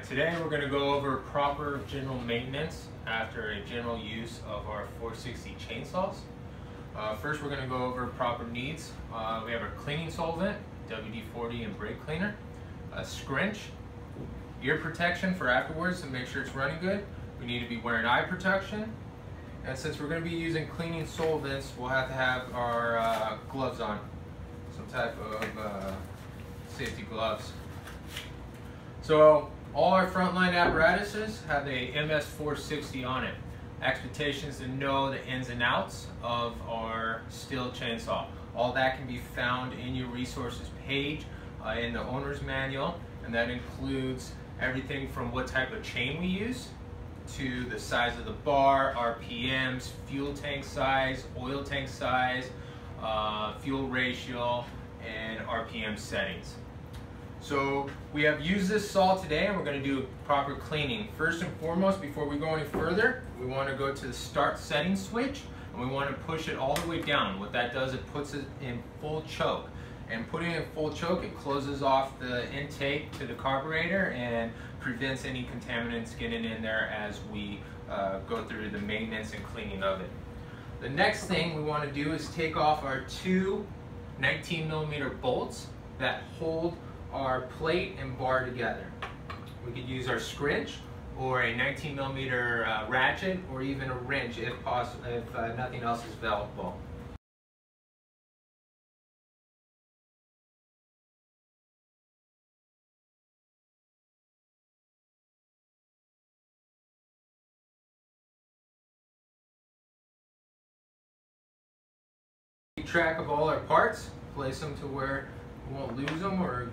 Today we're going to go over proper general maintenance after a general use of our 460 chainsaws. First we're going to go over proper needs. We have our cleaning solvent, WD-40 and brake cleaner, a scrunch, ear protection for afterwards to make sure it's running good. We need to be wearing eye protection. And since we're going to be using cleaning solvents, we'll have to have our gloves on, some type of safety gloves. So all our frontline apparatuses have a MS460 on it. Expectations to know the ins and outs of our Stihl chainsaw. All that can be found in your resources page in the owner's manual, and that includes everything from what type of chain we use to the size of the bar, RPMs, fuel tank size, oil tank size, fuel ratio, and RPM settings. So we have used this saw today and we're going to do a proper cleaning. First and foremost, before we go any further, we want to go to the start setting switch and we want to push it all the way down. What that does, it puts it in full choke. And putting it in full choke, it closes off the intake to the carburetor and prevents any contaminants getting in there as we go through the maintenance and cleaning of it. The next thing we want to do is take off our two 19mm bolts that hold our plate and bar together. We could use our scrunch or a 19mm ratchet or even a wrench if possible, if nothing else is available. Keep track of all our parts, place them to where we won't lose them or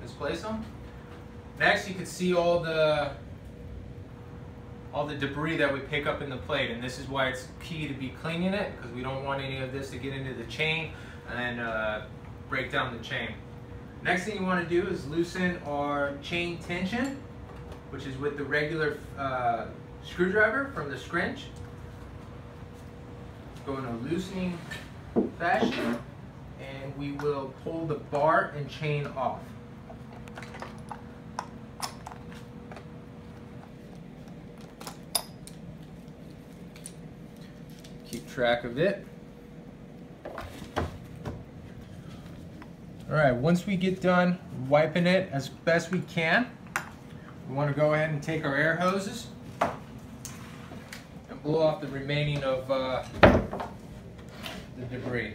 misplace them. Next, you can see all the debris that we pick up in the plate, and this is why it's key to be cleaning it, because we don't want any of this to get into the chain and break down the chain. Next thing you want to do is loosen our chain tension, which is with the regular screwdriver from the scrunch. Go in a loosening fashion, and we will pull the bar and chain off. Keep track of it. Alright, once we get done wiping it as best we can, we want to go ahead and take our air hoses and blow off the remaining of the debris.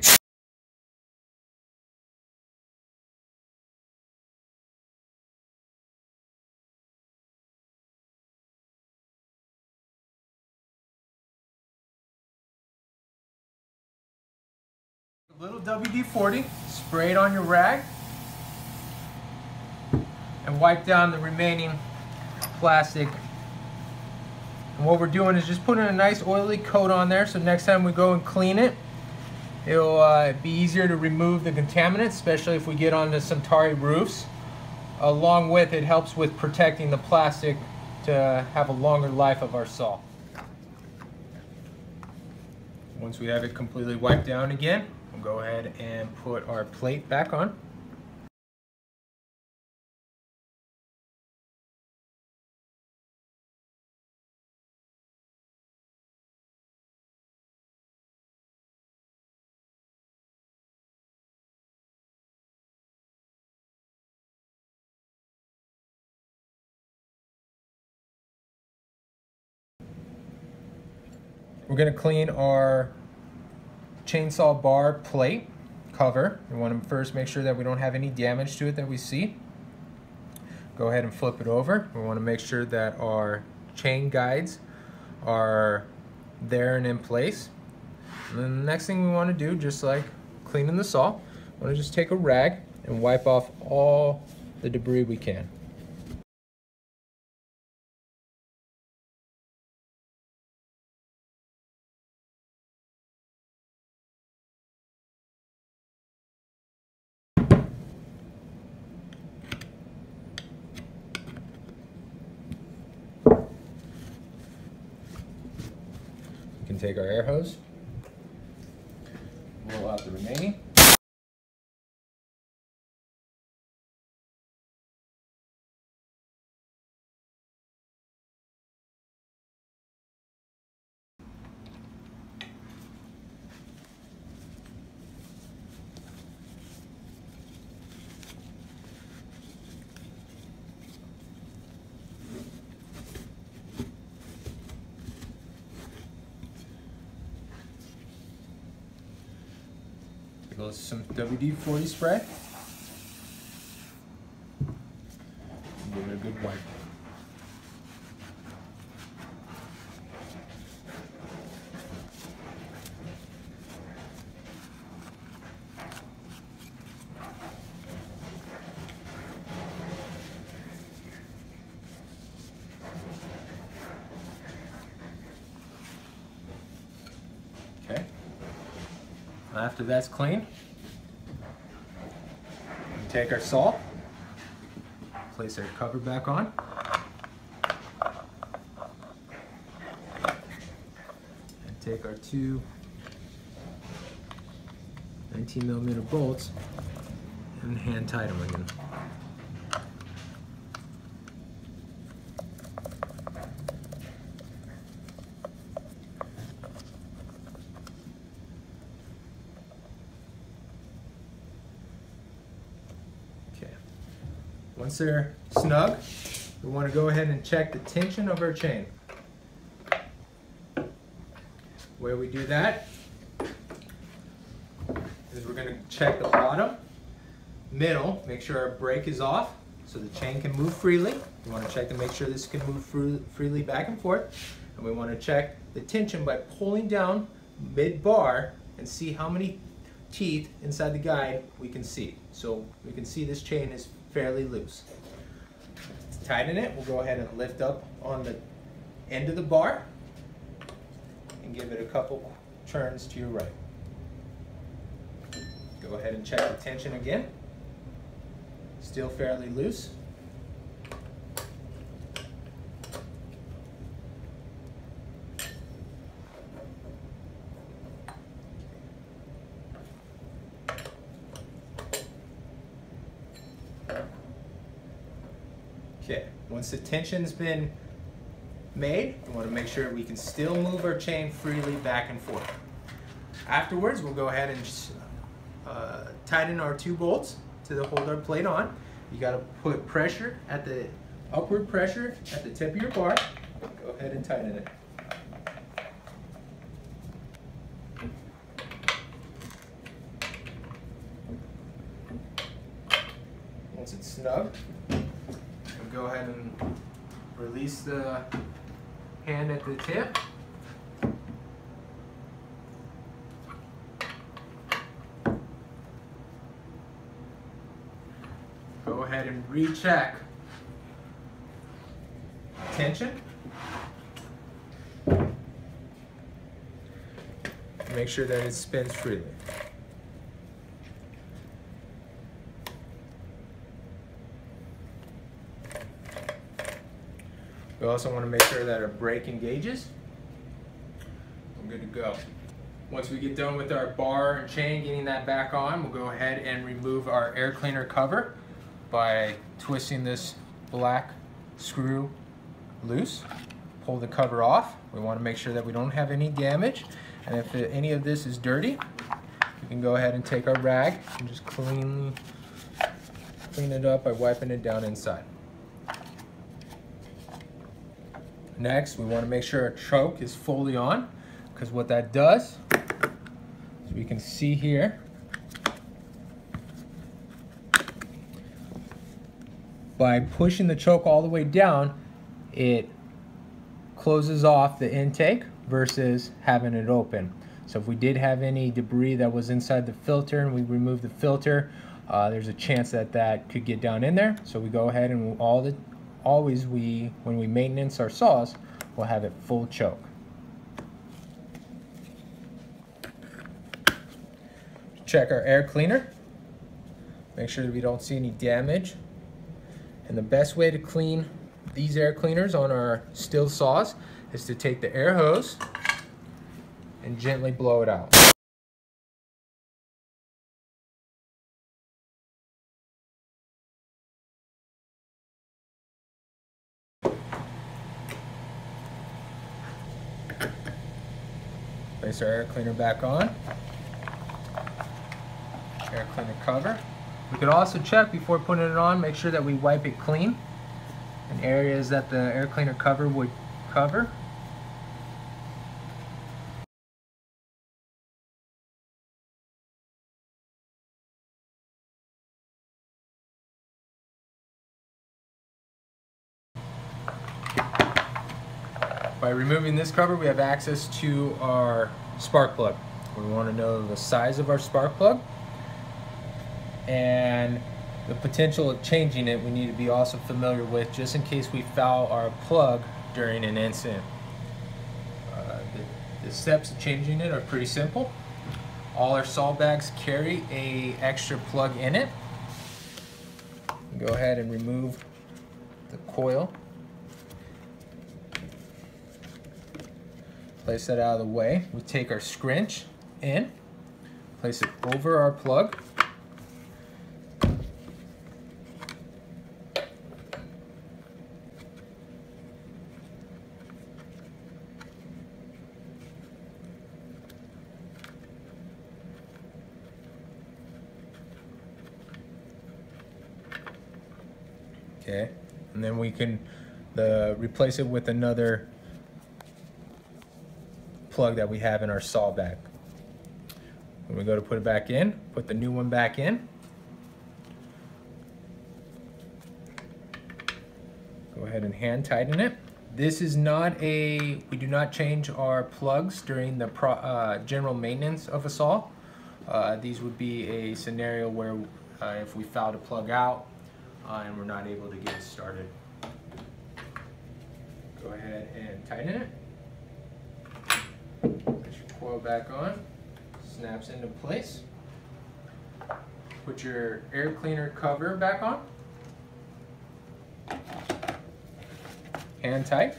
A little WD-40, spray it on your rag, and wipe down the remaining plastic. And what we're doing is just putting a nice oily coat on there, so next time we go and clean it, it'll be easier to remove the contaminants, especially if we get onto some tarry roofs. Along with it helps with protecting the plastic to have a longer life of our saw. Once we have it completely wiped down again, we'll go ahead and put our plate back on. We're going to clean our chainsaw bar plate cover. We want to first make sure that we don't have any damage to it that we see. Go ahead and flip it over. We want to make sure that our chain guides are there and in place. And then the next thing we want to do, just like cleaning the saw, we want to just take a rag and wipe off all the debris we can. We can take our air hose, blow out the remaining. some WD-40 spray. Give it a good wipe. Okay. After that's clean, we take our salt, place our cover back on, and take our two 19mm bolts and hand tight them again. Once they're snug, we want to go ahead and check the tension of our chain. The way we do that is we're going to check the bottom, middle, make sure our brake is off so the chain can move freely. We want to check to make sure this can move freely back and forth. And we want to check the tension by pulling down mid-bar and see how many teeth inside the guide we can see. So we can see this chain is fairly loose. To tighten it, we'll go ahead and lift up on the end of the bar and give it a couple turns to your right. Go ahead and check the tension again. Still fairly loose. Okay, once the tension's been made, we want to make sure we can still move our chain freely back and forth. Afterwards, we'll go ahead and tighten our two bolts to hold our plate on. You got to put pressure at the upward pressure at the tip of your bar. Go ahead and tighten it. Once it's snug, go ahead and release the hand at the tip. Go ahead and recheck tension. Make sure that it spins freely. We also want to make sure that our brake engages. We're good to go. Once we get done with our bar and chain, getting that back on, we'll go ahead and remove our air cleaner cover by twisting this black screw loose. Pull the cover off. We want to make sure that we don't have any damage. And if any of this is dirty, we can go ahead and take our rag and just clean it up by wiping it down inside. Next, we want to make sure our choke is fully on, because what that does, as we can see here, by pushing the choke all the way down, it closes off the intake versus having it open. So if we did have any debris that was inside the filter and we remove the filter, there's a chance that that could get down in there. So we go ahead and always when we maintenance our saws, we'll have it full choke. Check our air cleaner. Make sure that we don't see any damage. And the best way to clean these air cleaners on our Stihl saws is to take the air hose and gently blow it out. Place our air cleaner back on. Air cleaner cover. We could also check before putting it on, make sure that we wipe it clean in areas that the air cleaner cover would cover. By removing this cover, we have access to our spark plug. We want to know the size of our spark plug and the potential of changing it. We need to be also familiar with, just in case we foul our plug during an incident. The steps of changing it are pretty simple. All our saw bags carry a extra plug in it. Go ahead and remove the coil. Place that out of the way. We take our scrunch in, place it over our plug. Okay, and then we can replace it with another plug that we have in our saw bag. When we go to put it back in, put the new one back in. Go ahead and hand tighten it. This is not we do not change our plugs during the general maintenance of a saw. These would be a scenario where if we fouled a plug out and we're not able to get it started. Go ahead and tighten it. Put your coil back on, snaps into place. Put your air cleaner cover back on. Hand tight.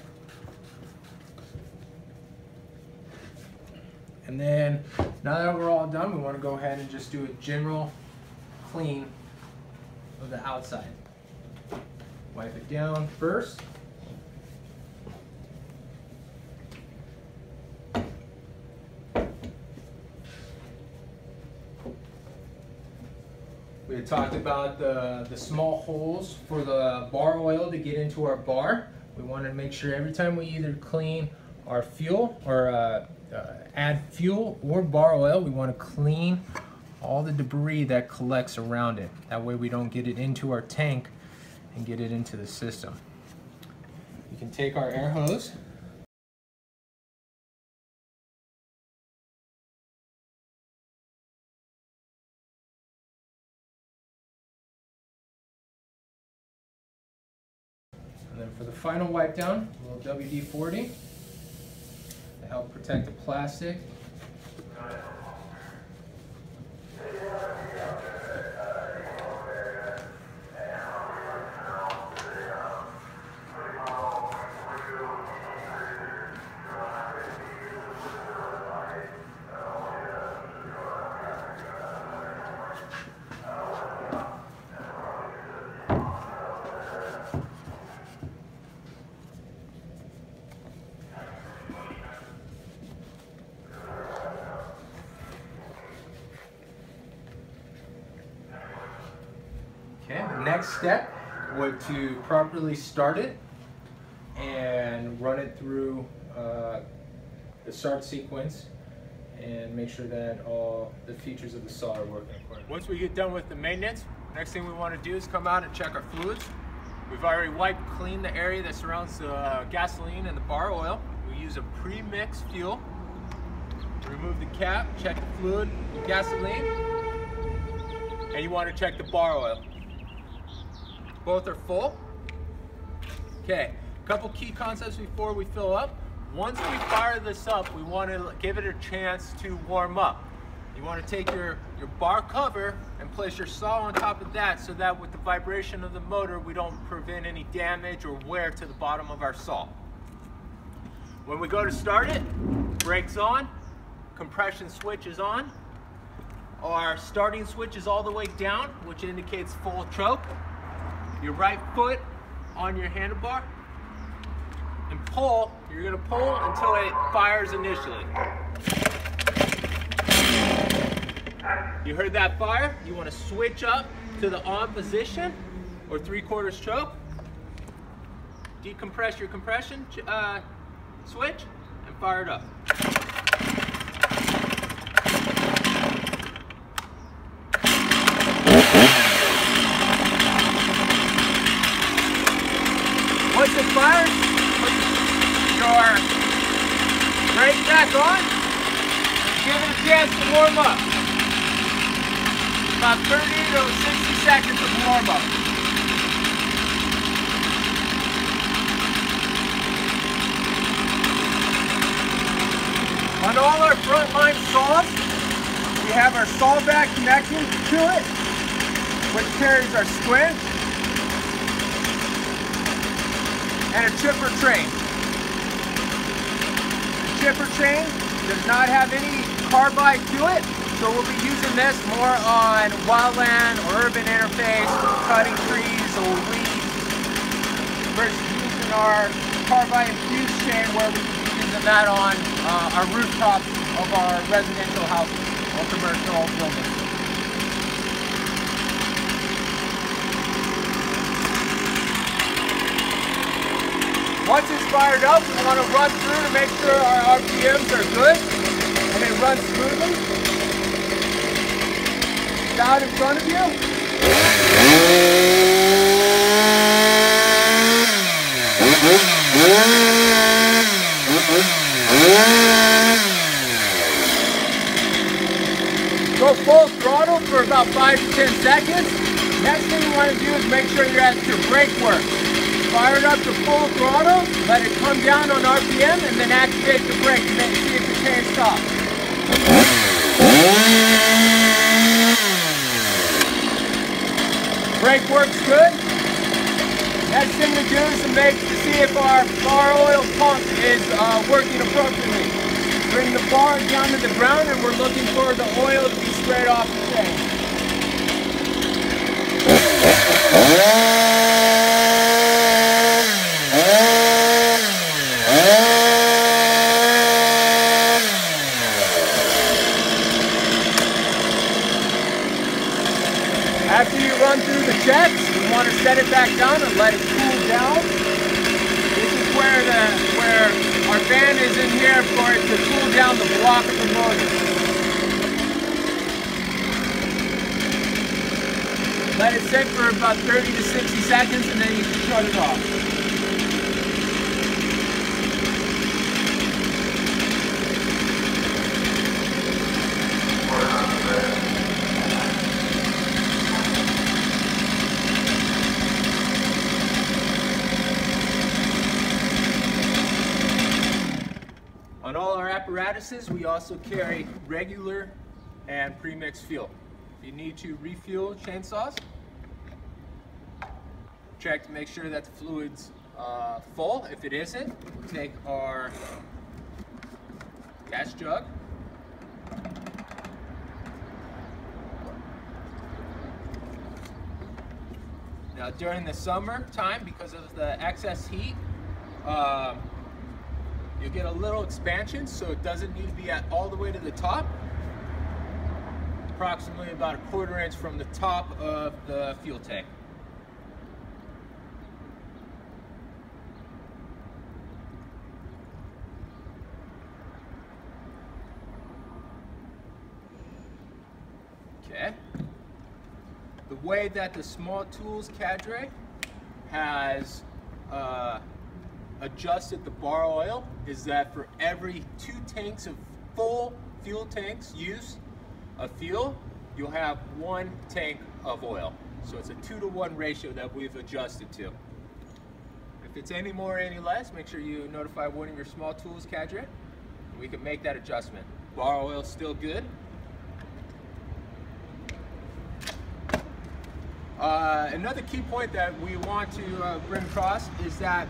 And then, now that we're all done, we want to go ahead and just do a general clean of the outside. Wipe it down first. We had talked about the small holes for the bar oil to get into our bar. We want to make sure every time we either clean our fuel or add fuel or bar oil, we want to clean all the debris that collects around it. That way we don't get it into our tank and get it into the system. We can take our air hose, and then for the final wipe down, a little WD-40 to help protect the plastic. Okay, the next step would to properly start it and run it through the start sequence and make sure that all the features of the saw are working accordingly. Once we get done with the maintenance, next thing we want to do is come out and check our fluids. We've already wiped clean the area that surrounds the gasoline and the bar oil. We use a pre-mixed fuel. Remove the cap, check the fluid, the gasoline, and you want to check the bar oil. Both are full. Okay, a couple key concepts before we fill up. Once we fire this up, we want to give it a chance to warm up. You want to take your bar cover and place your saw on top of that so that with the vibration of the motor, we don't prevent any damage or wear to the bottom of our saw. When we go to start it, brakes on, compression switch is on. Our starting switch is all the way down, which indicates full choke. Your right foot on your handlebar and pull. You're going to pull until it fires initially. You heard that fire? You want to switch up to the on position or 3/4 choke. Decompress your compression switch and fire it up. Once it fires, your brake back on and give it a chance to warm up. About 30 to 60 seconds of warm up. On all our frontline saws, we have our saw back connection to it, which carries our squint and a chipper train. The chipper train does not have any carbide to it, so we'll be using this more on wildland or urban interface, cutting trees or weeds, versus using our carbide infused chain where we can be using that on our rooftops of our residential houses or commercial buildings. Once it's fired up, we want to run through to make sure our RPMs are good and it runs smoothly. It's out in front of you. Go full throttle for about 5 to 10 seconds. Next thing you want to do is make sure you're at your brake work. Fire it up to full throttle, let it come down on RPM, and then activate the brake and then see if the chain stops. Brake works good. Next thing to do is to see if our bar oil pump is working appropriately. Bring the bar down to the ground and we're looking for the oil to be sprayed off the chain. After you run through the checks, you want to set it back down and let it cool down. This is where our fan is in here for it to cool down the block of the motor. Let it sit for about 30 to 60 seconds and then you can shut it off. On all our apparatuses, we also carry regular and pre-mixed fuel. If you need to refuel chainsaws, check to make sure that the fluid's full. If it isn't, we'll take our gas jug, now during the summer time, because of the excess heat, you'll get a little expansion, so it doesn't need to be at all the way to the top. Approximately about 1/4 inch from the top of the fuel tank. Okay. The way that the Small Tools cadre has adjusted the bar oil is that for every 2 tanks of full fuel tanks use of fuel, you'll have 1 tank of oil. So it's a 2-to-1 ratio that we've adjusted to. If it's any more or any less, make sure you notify one of your Small Tools cadre and we can make that adjustment. Bar oil still good. Another key point that we want to bring across is that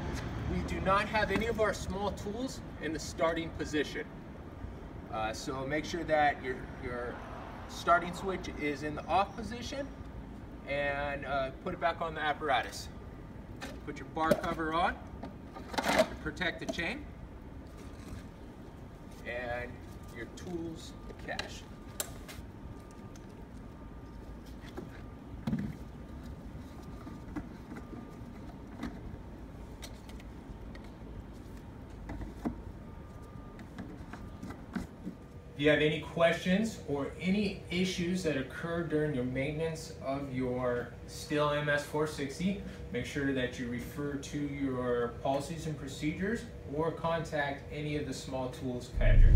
we do not have any of our small tools in the starting position. So make sure that your starting switch is in the off position and put it back on the apparatus. Put your bar cover on to protect the chain and your tools cache. If you have any questions or any issues that occur during your maintenance of your Stihl MS460, make sure that you refer to your policies and procedures or contact any of the Small Tools cadre.